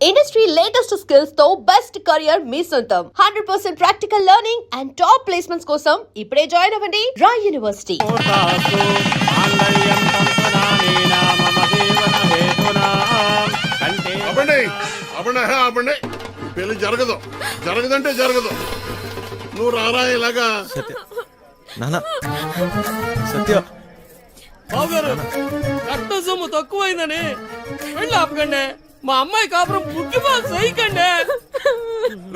Industry latest skills తో best career మీ సొంతం 100% practical learning and top placements కోసం ఇప్పుడే జాయిన్ అవ్వండి రా యూనివర్సిటీ. పెళ్లి జరగదు, జరగదంటే జరగదు. నువ్వు రారా ఇలాగా. సత్య కట్ట సొమ్ము తక్కువైందని వెళ్ళి ఆపకండి. మా అమ్మాయి కాపురం ముఖ్యమా సైకండి.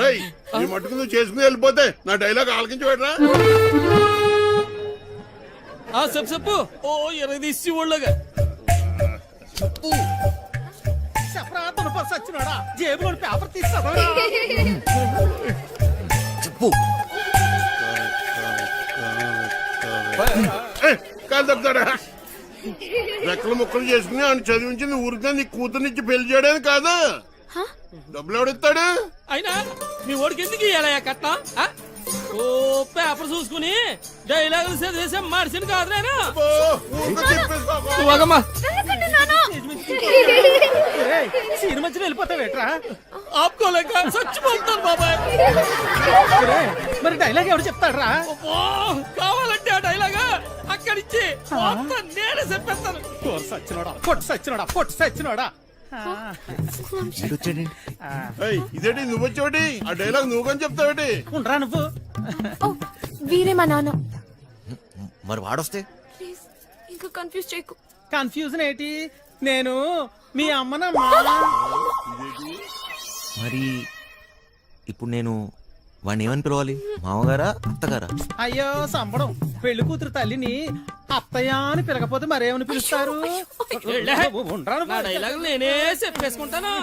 రై ఈ మట్టుకు నువ్వు చేసుకుని వెళ్ళిపోతే నా డైలాగ్ ఆలకించి పెట్టరా. చెప్పు. ఓ ఎరదీసి ఒళ్ళగా చెప్పు. సచ్చినాడా జేబులో పేపర్ తీస్తాడా చెప్పు. కాదు చెప్తాడా. రెక్కలు ముక్కలు చేసుకుని ఆయన చదివించింది ఊరికే నీ కూతురునిచ్చి పెళ్లి చేయడానికి కాదు. డబ్బులు ఎవడిస్తాడు? అయినా మీ ఓడికి ఎందుకు ఇయ్యాలయ్యా కట్నం? ఓ పేపర్ చూసుకుని డైలాగులు చదివేసే మనిషిని కాదు నేను. సినిమా వెళ్ళిపోతావేట్రా? ఆపుకోలేక చచ్చిపోతాను బాబాయ్. మరి డైలాగ్ ఎవరు చెప్తాడ్రా? కావాలంటే ఆ డైలాగ్ అక్కడిచ్చి నేనే చెప్పేస్తాను. పొట్టు సచ్చినోడా ఇదేంటి నువ్వు వచ్చేవాటి? ఆ డైలాగ్ నువ్వు కానీ చెప్తావేటి? ఉండరా నువ్వు? వీరే మా నాన్న. మరి వాడొస్తే ఇంకా కన్ఫ్యూజ్ చేయకు. కన్ఫ్యూజన్ ఏంటి? నేను మీ అమ్మనమ్మా. మరి ఇప్పుడు నేను వాడిని ఏమని పిలవాలి? మామగారా అత్తగారా? అయ్యో సంబడం. పెళ్లి కూతురు తల్లిని అత్తయ్య అని పిలకపోతే మరేమని పిలుస్తారు? డైలాగ్ నేనే చెప్పేసుకుంటాను.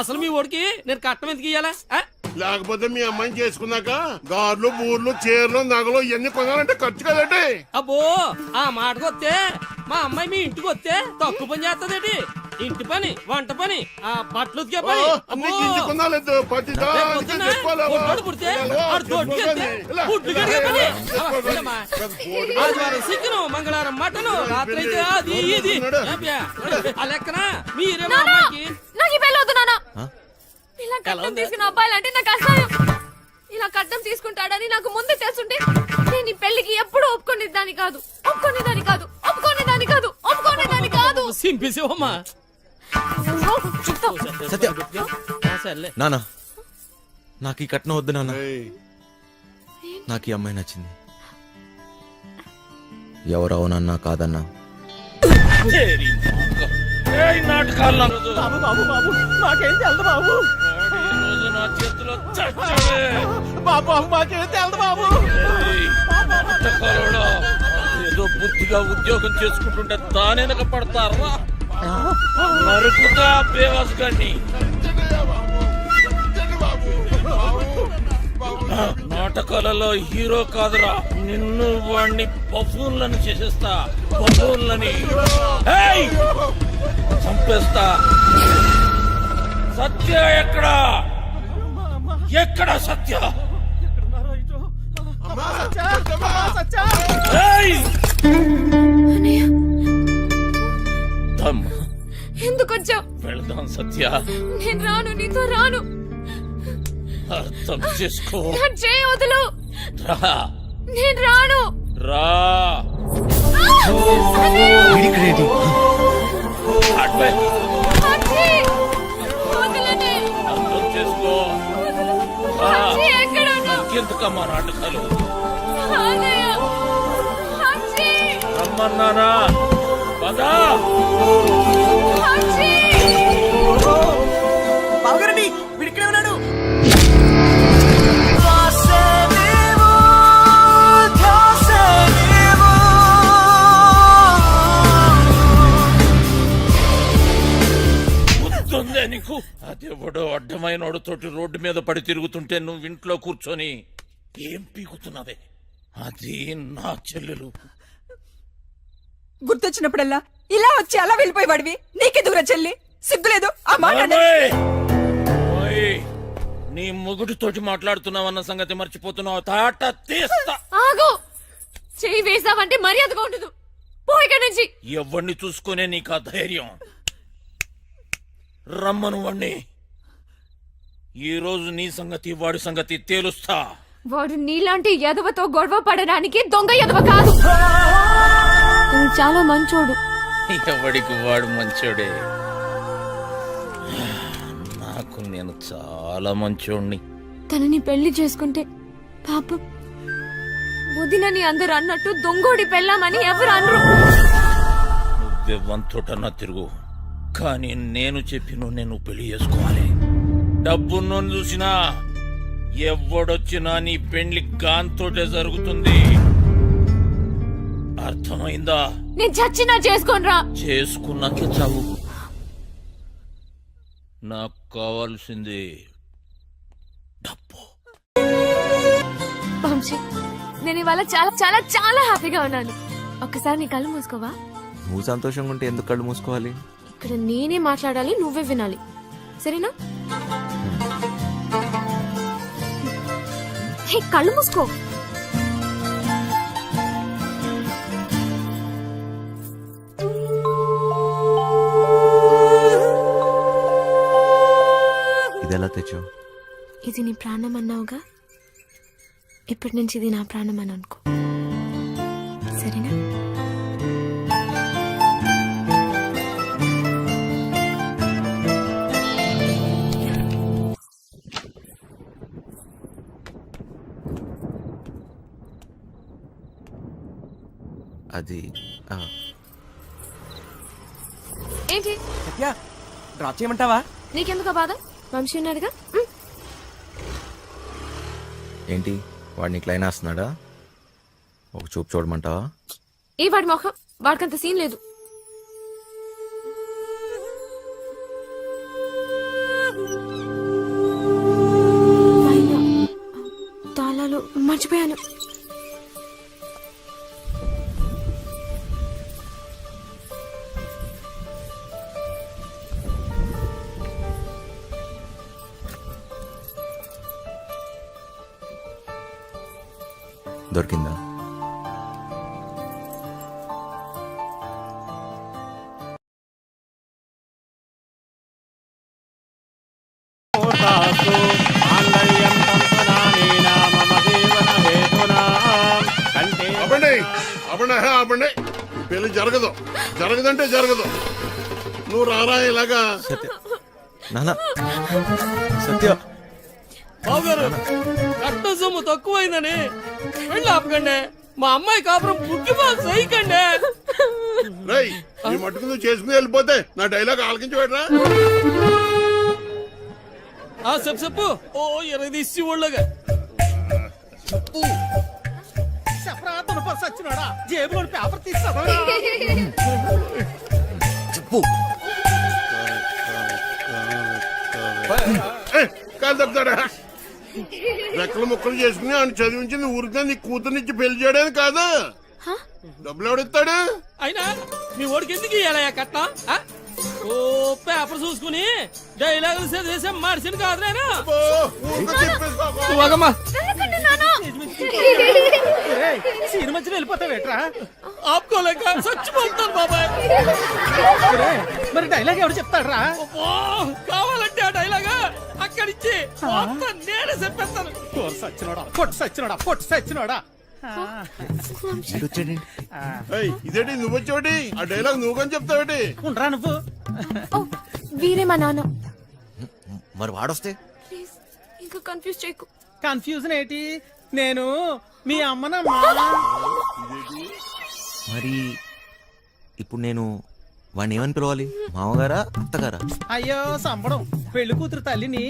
అసలు మీ ఓడికి నేను కట్నం ఎందుకు ఇయ్యాలా? లేకపోతే మీ అమ్మాయిని చేసుకున్నాక గార్లు బూర్లు చీరలు నగలు ఇవన్నీ కొనాలంటే ఖర్చు కదండి. అబ్బో ఆ మాటకు వస్తే మా అమ్మాయి మీ ఇంటికి వస్తే తక్కువ పని చేస్తదేటి? ఇంటి పని, వంట పని, ఆ బట్టలు ఉతికే పని. ఆదివారం చికెను, మంగళవారం మటను, రాత్రి అయితే అది ఇది. ఆ లెక్కన మీరేమో అమ్మాయికి ఇలా కట్నం తీసుకున్న అబ్బాయిలంటే నాకు అసహ్యం. ఇలా కట్నం తీసుకుంటాడని నాకు ముందే తెలుసుంటే నేను ఈ పెళ్లికి ఎప్పుడు ఒప్పుకునేదాన్ని కాదు. సింపేసేవమ్మా. సత్య నానా, నాకు ఈ కట్నం వద్దు నాన్న. నాకు ఈ అమ్మాయి నచ్చింది. ఎవరవునన్నా కాదన్నా మాకేం తెలదు బాబు. బాబు మాకేం తెలదు బాబు. ఏదో బుద్ధిగా ఉద్యోగం చేసుకుంటుంటే తానెనక పడతారా? నరుకుతా బేవాస్ గారిని. నాటకాలలో హీరో కాదురా, నిన్ను వాణ్ణి బఫూన్లను చేసేస్తా. బఫూన్లని చంపేస్తా. సత్య ఎక్కడా? ఎక్కడ సత్య? ఎందుకు వచ్చావు? వెళ్దాం సత్య. నేను రాను, నీతో రాను. అర్థం చేసుకో. వదులు. రా. నేను రాను. రా. అర్థం చేసుకో. ఎందుకమ్మా నాటకాలు? రమ్మన్నానా? పదా. బావగారండి వీడిక్కడే ఉన్నాడు. గుర్తుందే నీకు? అదేవడో అడ్డమైనోడు తోటి రోడ్డు మీద పడి తిరుగుతుంటే నువ్వు ఇంట్లో కూర్చొని ఏం పీకుతున్నావే? అది నా చెల్లెలు. గుర్తొచ్చినప్పుడల్లా ఇలా వచ్చి అలా వెళ్ళిపోయేవాడివి. నీకెదుగురా చెల్లి? సిగ్గులేదు ఆ మాట? నీ మొగుడితోటి మాట్లాడుతున్నావన్న సంగతి మర్చిపోతున్నావు. తాట తీస్తా. ఆగు. చెయ్యి వేసావంటే మర్యాదగా ఉండదు. పో ఇక్కడి నుంచి. ఎవరిని చూసుకునే నీకు ఆ ధైర్యం? రమ్మను వాణ్ణి. ఈ రోజు నీ సంగతి వాడి సంగతి తేలుస్తా. వాడు నీలాంటి ఎదవతో గొడవ పడడానికి దొంగ ఎదవ కాదు. తను చాలా మంచోడు. ఎవడికి వాడు మంచోడే. నాకు నేను చాలా మంచోడిని. తనని పెళ్లి చేసుకుంటే పాపం వదినని అందరు అన్నట్టు దొంగోడి పెళ్ళామని ఎవరు అనరు. నువ్వెవ్వంతోటన్నా తిరుగు, కానీ నేను చెప్పిన నేను పెళ్లి చేసుకోవాలి. డబ్బున్నోని చూసినా ఎవడొచ్చినా నీ పెళ్లి గాంతోటే జరుగుతుంది. అర్థమైందా? నేను చచ్చినా చేసుకోనరా. చేసుకున్నాక చావు. నాకు కావాల్సింది డబ్బు. వంశీ, నేను ఇవాళ చాలా చాలా చాలా హ్యాపీగా ఉన్నాను. ఒక్కసారి నీ కళ్ళు మూసుకోవా? నువ్వు సంతోషంగా ఉంటే ఎందుకు కళ్ళు మూసుకోవాలి? ఇక్కడ నేనే మాట్లాడాలి, నువ్వే వినాలి, సరేనా? హే, కళ్ళు మూసుకో. ఇదెలా తెచ్చావు? ఇది నీ ప్రాణం అన్నావుగా, ఇప్పటి నుంచి ఇది నా ప్రాణం అని అనుకో, సరేనా? అది ఏంటి డ్రాప్ చేయమంటావా? నీకెందుకు బాధ? వంశీ ఉన్నాడుగా. ఏంటి వాడు నీకు లైన్ వేస్తున్నాడా? ఒక చూపు చూడమంటావా? ఏ వాడి మొహం, వాడికంత సీన్ లేదు. పైన తాళాలు మర్చిపోయాను. దొరికిందా? అవ్వండి అవ్వండి అవ్వండి. పెళ్లి జరగదు, జరగదంటే జరగదు. నువ్వు రారా ఇలాగా. సత్య నాన్న, సత్య కట్ట సొమ్ము తక్కువైందని వెళ్ళి ఆపకండి. మా అమ్మాయి కాపురం పుట్టిపాలు సైకండి. రేయ్, ఈ మట్టుకు నువ్వు చేసుకుని వెళ్ళిపోతే నా డైలాగ్ ఆలకించి పెట్టరా. చెప్పు చెప్పు. ఓ 20 తీసి ఒళ్ళగా చెప్పు. చెప్పరా తునపరు సచ్చినోడా, జేబులో పేపర్ తీసి చదవరా. చెప్పు. కాదు చెప్తాడా? రెక్కలు ముక్కలు చేసుకుని ఆయన చదివించింది ఊరికే నీ కూతురునిచ్చి పెళ్లి చేయడానికి కాదా? డబ్బులు ఎవడిస్తాడు? అయినా మీ ఓడికి ఎందుకు ఇయ్యాలయ్యా కట్నం? ఓ పేపర్ చూసుకుని డైలాగులు చదివేసే మనిషిని కాదు నేను. నువ్వగమ్మా సీన్ మధ్యలో వెళ్ళిపోతావేట్రా? ఆపుకోలేక చచ్చిపోతాను బాబాయ్. మరి డైలాగ్ ఎవరు చెప్తాడ్రా? కావాలంటే ఆ డైలాగా అక్కడిచ్చి మొత్తం నేనే చెప్పేస్తాను. పొట్టు సచ్చినోడా, పొట్టు సచ్చినోడా. ఇదేంటి నువ్వు వచ్చేవాటి? ఆ డైలాగ్ నువ్వు కానీ చెప్తావేటి? ఉండరా నువ్వు? ఓ, వీరే మా నాన్న. మరి వాడొస్తే? ప్లీజ్ ఇంకా కన్ఫ్యూజ్ చేయకు. కన్ఫ్యూజన్ ఏంటి? నేను మీ అమ్మనమ్మా. మరి ఇప్పుడు నేను వాడిని ఏమని పిలవాలి? మామగారా, అత్తగారా? అయ్యో సంబడం, పెళ్లి కూతురు తల్లిని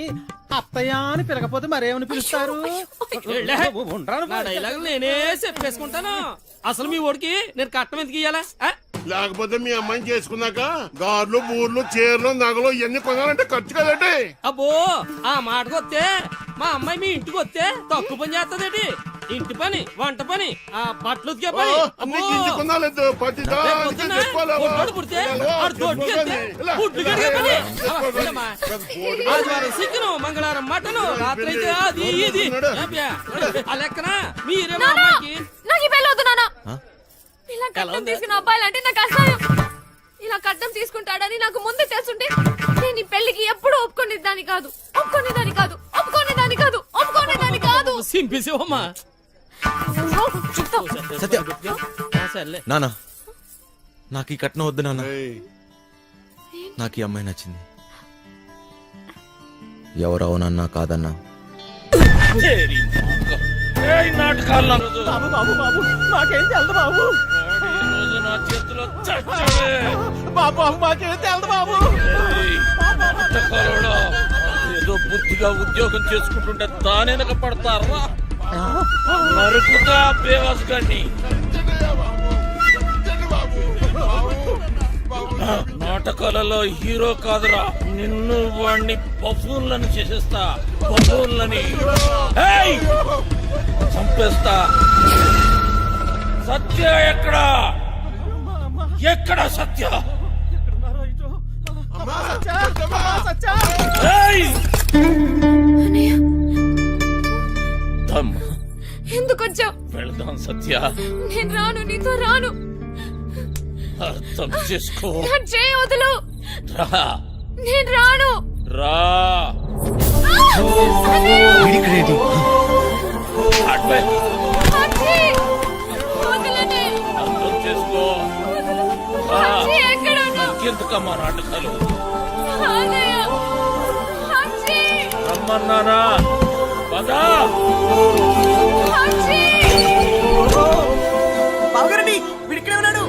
అత్తయ్య అని పిలకపోతే మరేమని పిలుస్తారు? ఉండరా నా డైలాగులు నేనే చెప్పేసుకుంటాను. అసలు మీ ఓడికి నేను కట్నం ఎందుకు ఇయ్యాలా? లేకపోతే మీ అమ్మాయిని చేసుకున్నాక గార్లు బూర్లు చీరలు నగలు ఇవన్నీ కొనాలంటే ఖర్చు కదండి. అబ్బో ఆ మాటకు వస్తే మా అమ్మాయి మీ ఇంటికి వస్తే తక్కువ పని చేస్తదేటి? ఇంటి పని, వంట పని, ఆ బట్టలు ఉతికే పని. అబ్బో. కొనాలేదు ప్రతి రేపు పొద్దున్న పొట్టోడు పుడితే ఆడు తోటకెళ్తే పుట్టు కడిగే పని. వెళ్ళమ్మా. ఆదివారం చికెను, మంగళవారం మటను, రాత్రి అయితే అది ఇది. ఏప్యా? ఆ లెక్కన మీరే మా అమ్మాయికి నాకు ఈ పెళ్ళి వద్దు నాన్న. ఇలా కట్నం తీసుకున్న అబ్బాయిలంటే నాకు అసహ్యం. ఇలా కట్నం తీసుకుంటాడని నాకు ముందే తెలుసుంటే నేను ఈ పెళ్లికి ఎప్పుడు ఒప్పుకునేదాన్ని కాదు. సింపిసేవమ్మా సత్య సర్లే నానా నాకు ఈ కట్నం వద్దు నాన్న. ఏయ్, నాకు ఈ అమ్మాయి నచ్చింది. ఎవరు అవునన్నా కాదన్నా తేరి మొక్క. ఏయ్ నాటకాల్లో బాబు బాబు బాబు మాకేం తెలదు బాబు. ఈ రోజు నా చేతిలో చచ్చావే. బాబు బాబు మాకేం తెలదు బాబు. ఏయ్, నాటకాలోడా. ఏదో బుద్ధిగా ఉద్యోగం చేసుకుంటుంటే తానెనక పడతారా? నరుకుతా బేవాస్ గాన్ని. నాటకాలలో హీరో కాదురా, నిన్ను వాణ్ణి బఫూన్లను చేసేస్తా. బఫూన్లని ఏయ్! చంపేస్తా. సత్య ఎక్కడా? ఎక్కడ సత్య? ఏయ్! దమ్. ఎందుకు వచ్చావు? వెళ్దాం సత్య. నేను రాను, నీతో రాను. అర్థం చేసుకో. నా చేయి వదులు. రా. నేను రాను. రా. అడ్వై. అచ్చి! వదలనే. అర్థం చేసుకో. రా. అచ్చి, ఎక్కడ ఉన్నావు? ఇంకెందుకమ్మా నాటకాలు? ఆగయ్య. అచ్చి! రమ్మన్నానా? పదా. అచ్చి! బావగారండి వీడిక్కడే ఉన్నాడు.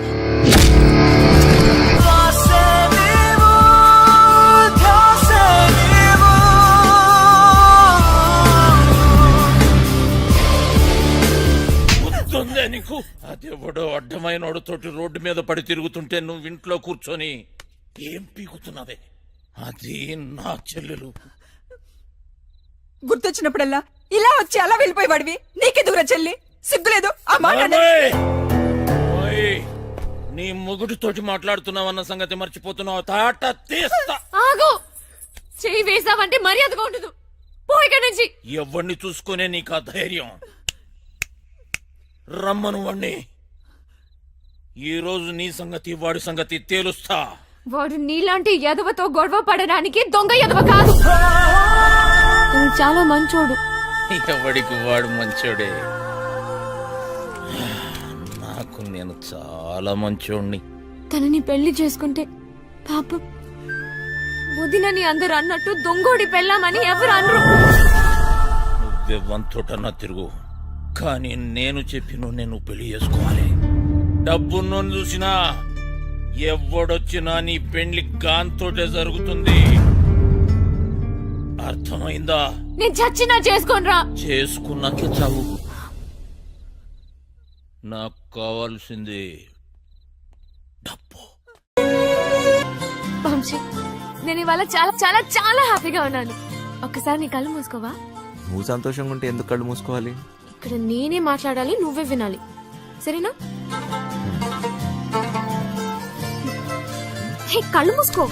గుర్తుందే నీకు? అదెవడో అడ్డమైనోడు తోటి రోడ్డు మీద పడి తిరుగుతుంటే నువ్వు ఇంట్లో కూర్చొని ఏం పీకుతున్నావే? అది నా చెల్లెలు. గుర్తొచ్చినప్పుడల్లా ఇలా వచ్చి అలా వెళ్ళిపోయేవాడివి నీకెందుకురా చెల్లి? సిగ్గులేదు ఆ మాట అన్న- ఓయ్! ఓయ్! నీ మొగుడితోటి మాట్లాడుతున్నావన్న సంగతి మర్చిపోతున్నావు. తాట తీస్తా. ఆగు. చేయి వేసావంటే మర్యాదగా ఉండదు. పో ఇక్కడి నుంచి. ఎవరిని చూసుకునే నీకు ఆ ధైర్యం? రమ్మను వాణ్ణి. ఈ రోజు నీ సంగతి వాడి సంగతి తేలుస్తా. వాడు నీలాంటి ఎదవతో గొడవ పడడానికి దొంగ ఎదవ కాదు. తను చాలా మంచోడు. ఎవడికి వాడు మంచోడే. నాకు నేను చాలా మంచోడిని. తనని పెళ్లి చేసుకుంటే పాపం వదినని అందరు అన్నట్టు దొంగోడి పెళ్ళామని ఎవరు అనరు. నువ్వే వంతోటన్నా తిరుగు, కానీ నేను చెప్పిన నేను పెళ్లి చేసుకోవాలి. డబ్బున్నోని చూసినా ఎవడొచ్చినా నీ పెళ్లి గాంతోటే జరుగుతుంది. అర్థమైందా? నేను చచ్చినా చేసుకోనరా. చేసుకున్నాక చావు. నాకు కావాల్సింది డబ్బు. వంశీ, నేను ఇవాళ చాలా చాలా చాలా హ్యాపీగా ఉన్నాను. ఒక్కసారి నీ కళ్ళు మూసుకోవా? నువ్వు సంతోషంగా ఉంటే ఎందుకు కళ్ళు మూసుకోవాలి? ఇక్కడ నేనే మాట్లాడాలి, నువ్వే వినాలి, సరేనా? హే, కళ్ళు మూసుకో.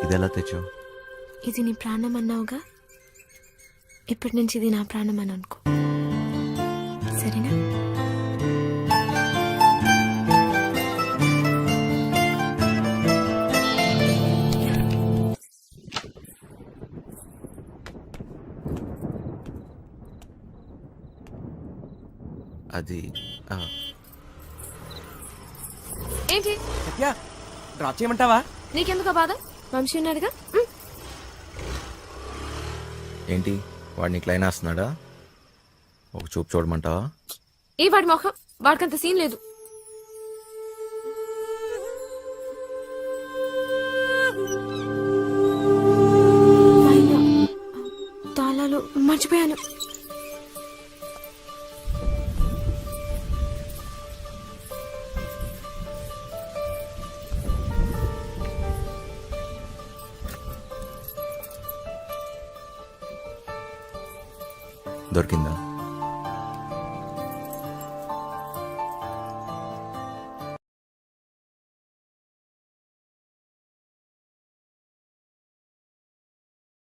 ఇదెలా తెచ్చావు? ఇది నీ ప్రాణం అన్నావుగా, ఇప్పటి నుంచి ఇది నా ప్రాణం అని అనుకో, సరేనా? అది ఏంటి డ్రాప్ చేయమంటావా? నీకెందుకు ఆ బాధ? వంశీ ఉన్నాడుగా. ఏంటి వాడు నీకు లైన్ వేస్తున్నాడా? ఒక చూపు చూడమంటావా? ఏ వాడి మొహం, వాడికంత సీన్ లేదు. అయినా తాళాలు మర్చిపోయాను. దొరికిందా?